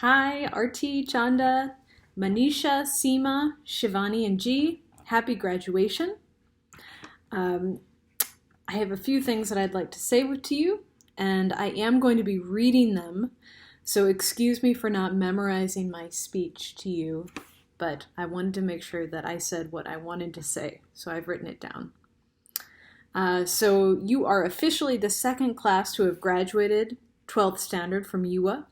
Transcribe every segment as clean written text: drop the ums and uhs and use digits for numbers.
Hi, Arti, Chanda, Manisha, Seema, Shivani, and G. Happy graduation. Um, I have a few things that I'd like to say to you, and I am going to be reading them, so excuse me for not memorizing my speech to you, but I wanted to make sure that I said what I wanted to say, so I've written it down. So you are officially the second class to have graduated 12th standard from UWA.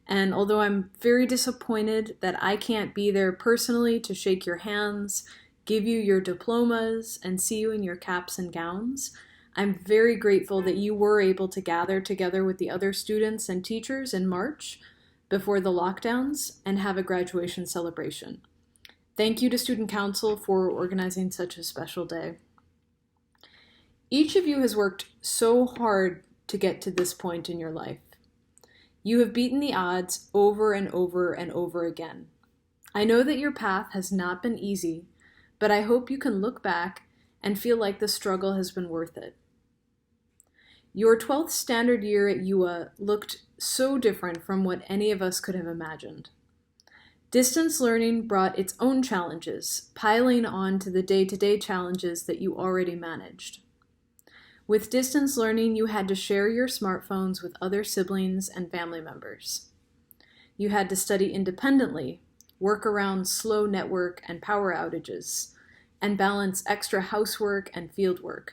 And although I'm very disappointed that I can't be there personally to shake your hands, give you your diplomas, and see you in your caps and gowns, I'm very grateful that you were able to gather together with the other students and teachers in March before the lockdowns and have a graduation celebration. Thank you to Student Council for organizing such a special day. Each of you has worked so hard to get to this point in your life. You have beaten the odds over and over and over again. I know that your path has not been easy, but I hope you can look back and feel like the struggle has been worth it. Your 12th standard year at UWA looked so different from what any of us could have imagined. Distance learning brought its own challenges, piling on to the day-to-day challenges that you already managed. With distance learning, you had to share your smartphones with other siblings and family members. You had to study independently, work around slow network and power outages, and balance extra housework and fieldwork.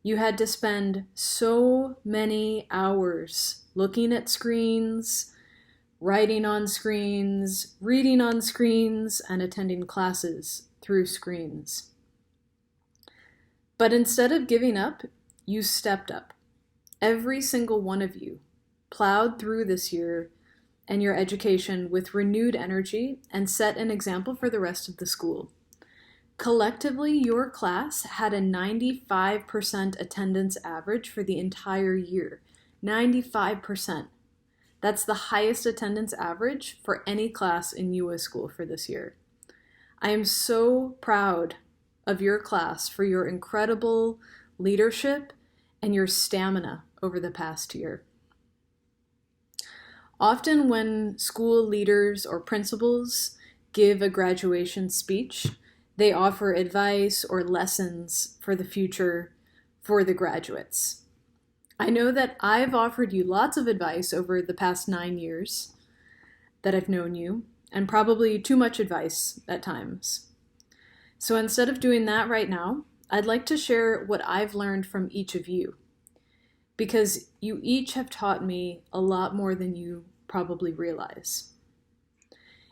You had to spend so many hours looking at screens, writing on screens, reading on screens, and attending classes through screens. But instead of giving up, you stepped up. Every single one of you plowed through this year and your education with renewed energy and set an example for the rest of the school. Collectively, your class had a 95% attendance average for the entire year. 95%. That's the highest attendance average for any class in UWA school for this year. I am so proud of your class for your incredible leadership and your stamina over the past year. Often when school leaders or principals give a graduation speech, they offer advice or lessons for the future for the graduates. I know that I've offered you lots of advice over the past 9 years that I've known you, and probably too much advice at times. So instead of doing that right now, I'd like to share what I've learned from each of you, because you each have taught me a lot more than you probably realize.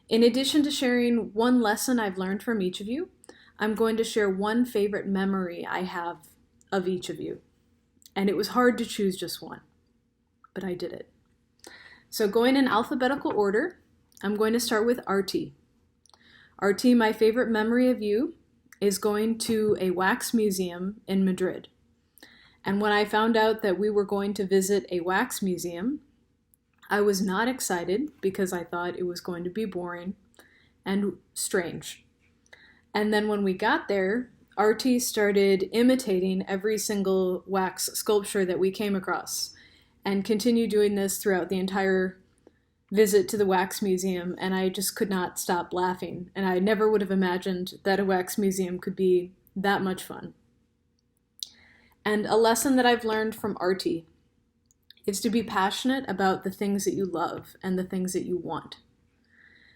In addition to sharing one lesson I've learned from each of you, I'm going to share one favorite memory I have of each of you. And it was hard to choose just one, but I did it. So going in alphabetical order, I'm going to start with Arti. Arti, my favorite memory of you is going to a wax museum in Madrid. And when I found out that we were going to visit a wax museum, I was not excited because I thought it was going to be boring and strange. And then when we got there, Arti started imitating every single wax sculpture that we came across and continued doing this throughout the entire visit to the wax museum, and I just could not stop laughing. And I never would have imagined that a wax museum could be that much fun. And a lesson that I've learned from Arti is to be passionate about the things that you love and the things that you want.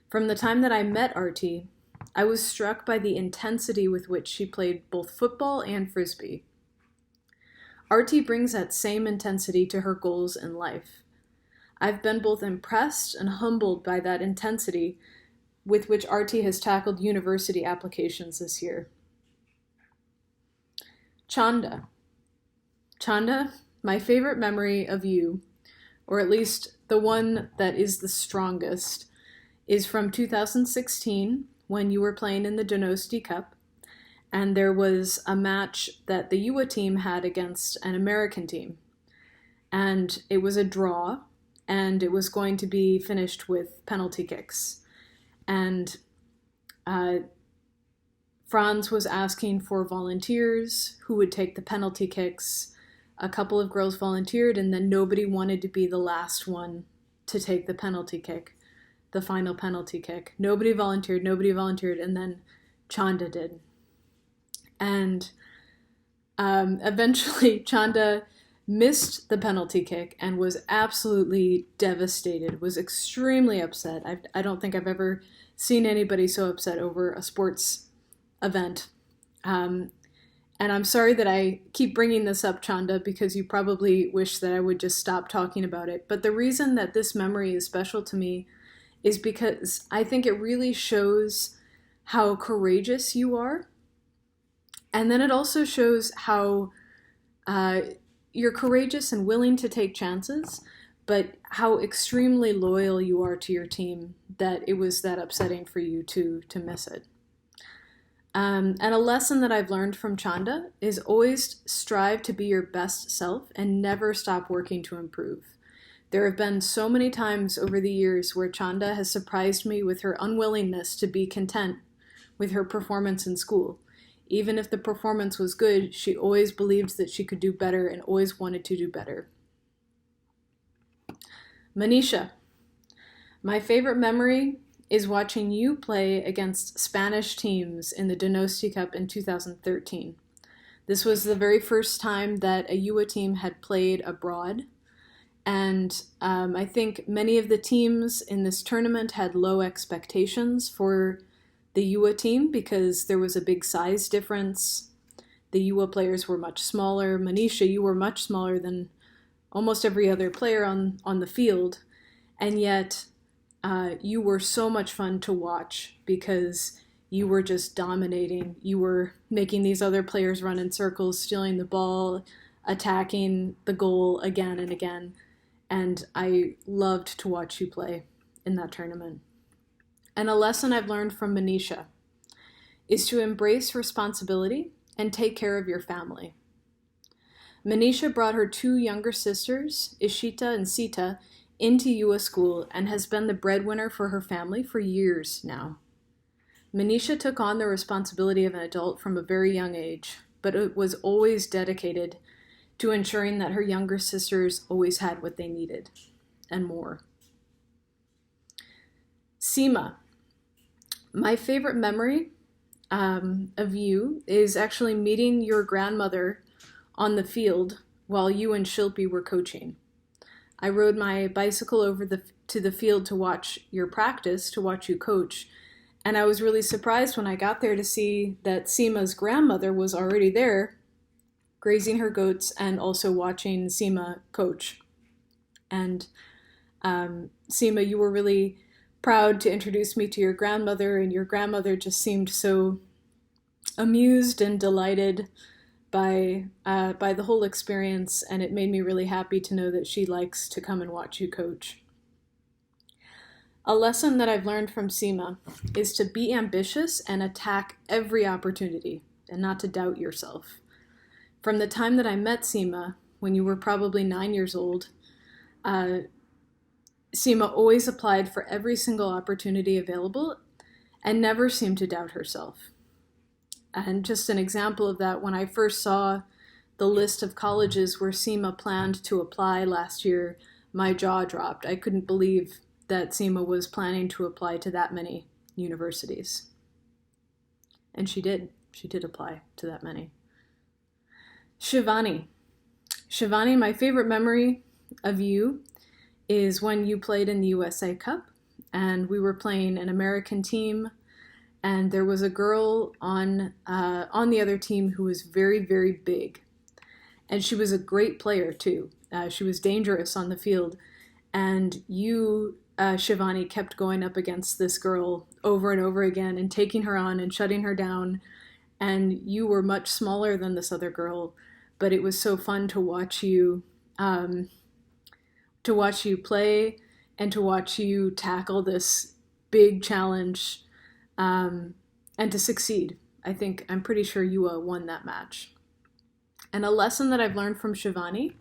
From the time that I met Arti, I was struck by the intensity with which she played both football and frisbee. Arti brings that same intensity to her goals in life. I've been both impressed and humbled by that intensity with which Arti has tackled university applications this year. Chanda. Chanda, my favorite memory of you, or at least the one that is the strongest, is from 2016 when you were playing in the Donosti Cup, and there was a match that the UWA team had against an American team. And it was a draw, and it was going to be finished with penalty kicks. And Franz was asking for volunteers who would take the penalty kicks. A couple of girls volunteered, and then nobody wanted to be the last one to take the penalty kick, the final penalty kick. Nobody volunteered, and then Chanda did. And eventually Chanda missed the penalty kick and was absolutely devastated, was extremely upset. I don't think I've ever seen anybody so upset over a sports event. And I'm sorry that I keep bringing this up, Chanda, because you probably wish that I would just stop talking about it. But the reason that this memory is special to me is because I think it really shows how courageous you are. And then it also shows how you're courageous and willing to take chances, but how extremely loyal you are to your team, that it was that upsetting for you to miss it. And a lesson that I've learned from Chanda is always strive to be your best self and never stop working to improve. There have been so many times over the years where Chanda has surprised me with her unwillingness to be content with her performance in school. Even if the performance was good, she always believed that she could do better and always wanted to do better. Manisha, my favorite memory is watching you play against Spanish teams in the Donosti Cup in 2013. This was the very first time that a UWA team had played abroad, and I think many of the teams in this tournament had low expectations for the UWA team because there was a big size difference. The UWA players were much smaller. Manisha, you were much smaller than almost every other player on the field, and yet you were so much fun to watch because you were just dominating. You were making these other players run in circles, stealing the ball, attacking the goal again and again, and I loved to watch you play in that tournament. And a lesson I've learned from Manisha is to embrace responsibility and take care of your family. Manisha brought her two younger sisters, Ishita and Sita, into UWA school and has been the breadwinner for her family for years now. Manisha took on the responsibility of an adult from a very young age, but it was always dedicated to ensuring that her younger sisters always had what they needed and more. Seema, my favorite memory of you is actually meeting your grandmother on the field while you and Shilpi were coaching. I rode my bicycle over to the field to watch your practice, to watch you coach, and I was really surprised when I got there to see that Seema's grandmother was already there, grazing her goats and also watching Seema coach. And Seema, you were really proud to introduce me to your grandmother, and your grandmother just seemed so amused and delighted by the whole experience, and it made me really happy to know that she likes to come and watch you coach. A lesson that I've learned from Seema is to be ambitious and attack every opportunity and not to doubt yourself. From the time that I met Seema, when you were probably 9 years old, Seema always applied for every single opportunity available and never seemed to doubt herself. And just an example of that, when I first saw the list of colleges where Seema planned to apply last year, my jaw dropped. I couldn't believe that Seema was planning to apply to that many universities. And she did. She did apply to that many. Shivani. Shivani, my favorite memory of you is when you played in the USA Cup, and we were playing an American team, and there was a girl on the other team who was very, very big, and she was a great player too. She was dangerous on the field, and you, Shivani, kept going up against this girl over and over again and taking her on and shutting her down, and you were much smaller than this other girl, but it was so fun to watch you play and to watch you tackle this big challenge and to succeed. I'm pretty sure you won that match. And a lesson that I've learned from Shivani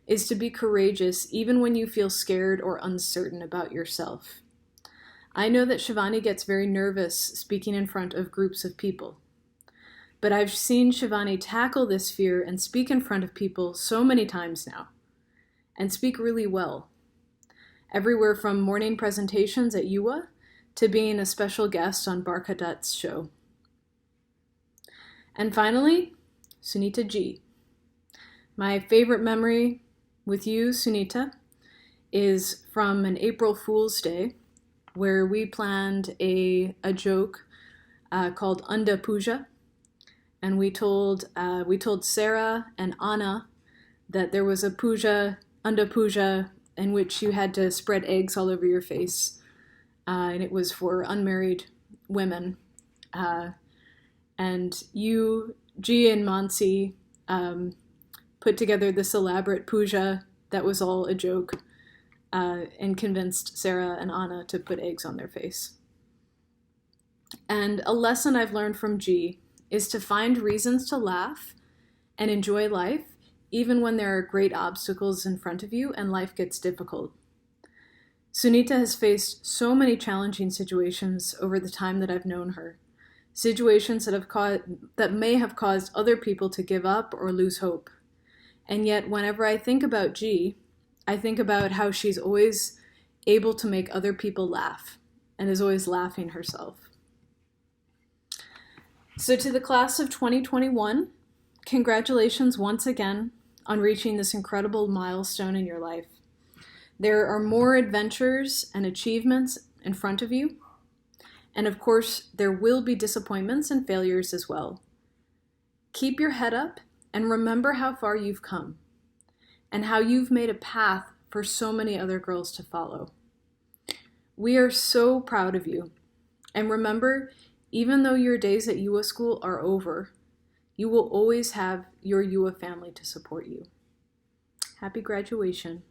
is to be courageous even when you feel scared or uncertain about yourself. I know that Shivani gets very nervous speaking in front of groups of people, but I've seen Shivani tackle this fear and speak in front of people so many times now, and speak really well. everywhere from morning presentations at UWA to being a special guest on Barkha Dutt's show. And finally, Sunita G. My favorite memory with you, Sunita, is from an April Fool's Day where we planned a joke called Anda Puja, and we told Sarah and Anna that there was a puja, Anda Puja, in which you had to spread eggs all over your face, and it was for unmarried women. And you, G and Mansi, put together this elaborate puja that was all a joke, and convinced Sarah and Anna to put eggs on their face. And a lesson I've learned from G is to find reasons to laugh and enjoy life, even when there are great obstacles in front of you and life gets difficult. Sunita has faced so many challenging situations over the time that I've known her. Situations that may have caused other people to give up or lose hope. And yet, whenever I think about G, I think about how she's always able to make other people laugh and is always laughing herself. So to the class of 2021, congratulations once again on reaching this incredible milestone in your life. There are more adventures and achievements in front of you. And of course, there will be disappointments and failures as well. Keep your head up and remember how far you've come and how you've made a path for so many other girls to follow. We are so proud of you. And remember, even though your days at UWA school are over, you will always have your UWA family to support you. Happy graduation.